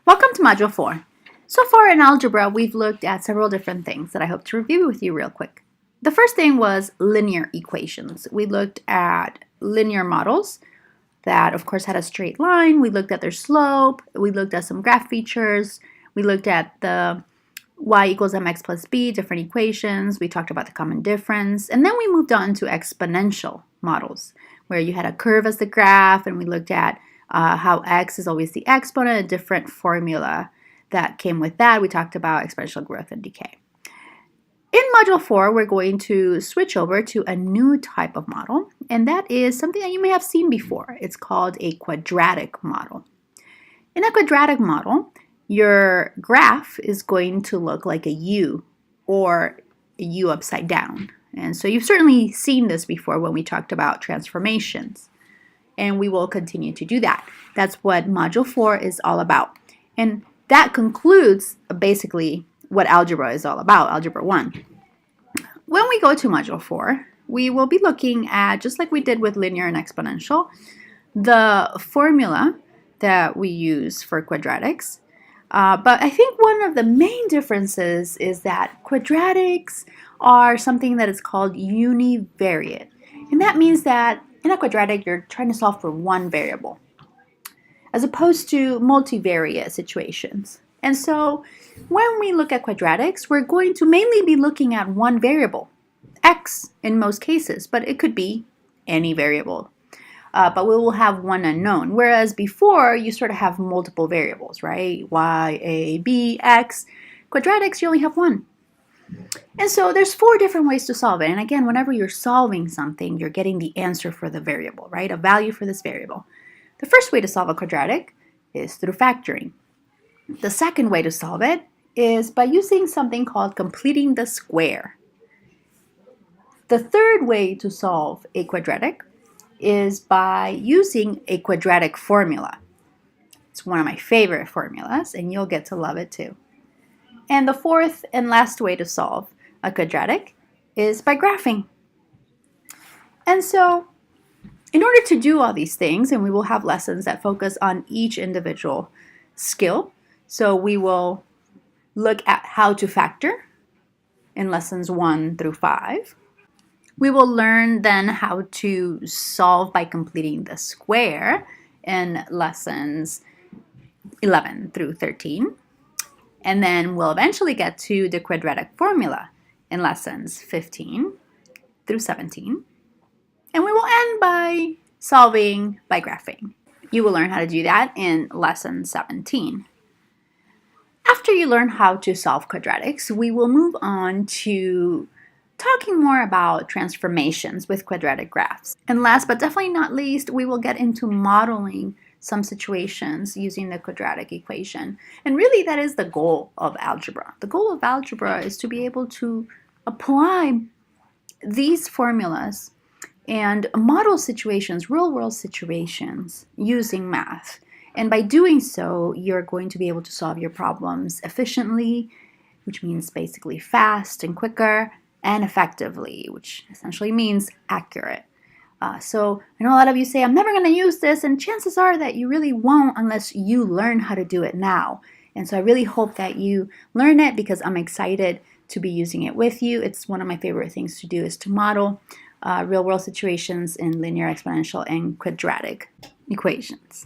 Welcome to Module 4. So far in algebra, we've looked at several different things that I hope to review with you real quick. The first thing was linear equations. We looked at linear models that, of course, had a straight line. We looked at their slope. We looked at some graph features. We looked at the y equals mx plus b, different equations. We talked about the common difference. And then we moved on to exponential models, where you had a curve as the graph, and we looked at how x is always the exponent, a different formula that came with that. We talked about exponential growth and decay. In Module 4, we're going to switch over to a new type of model, and that is something that you may have seen before. It's called a quadratic model. In a quadratic model, your graph is going to look like a U or a U upside down. And so you've certainly seen this before when we talked about transformations. And we will continue to do that. That's what Module 4 is all about. And that concludes basically what algebra is all about, Algebra 1. When we go to Module 4, we will be looking at, just like we did with linear and exponential, the formula that we use for quadratics. But I think one of the main differences is that quadratics are something that is called univariate. And that means that in a quadratic, you're trying to solve for one variable, as opposed to multivariate situations. And so when we look at quadratics, we're going to mainly be looking at one variable, x in most cases, but it could be any variable. But we will have one unknown, whereas before you sort of have multiple variables, right? Y, A, B, X. Quadratics, you only have one. And so there's 4 different ways to solve it. And again, whenever you're solving something, you're getting the answer for the variable, right? A value for this variable. The first way to solve a quadratic is through factoring. The second way to solve it is by using something called completing the square. The third way to solve a quadratic is by using a quadratic formula. It's one of my favorite formulas, and you'll get to love it too. And the fourth and last way to solve a quadratic is by graphing. And so in order to do all these things, and we will have lessons that focus on each individual skill, so we will look at how to factor in lessons 1 through 5. We will learn then how to solve by completing the square in lessons 11 through 13. And then we'll eventually get to the quadratic formula in lessons 15 through 17. And we will end by solving by graphing. You will learn how to do that in lesson 17. After you learn how to solve quadratics, we will move on to talking more about transformations with quadratic graphs. And last but definitely not least, we will get into modeling some situations using the quadratic equation. And really that is the goal of algebra. The goal of algebra is to be able to apply these formulas and model situations, real-world situations, using math. And by doing so, you're going to be able to solve your problems efficiently, which means basically fast and quicker, and effectively, which essentially means accurate. So I know a lot of you say, I'm never going to use this, and chances are that you really won't unless you learn how to do it now. And so I really hope that you learn it, because I'm excited to be using it with you. It's one of my favorite things to do, is to model real-world situations in linear, exponential, and quadratic equations.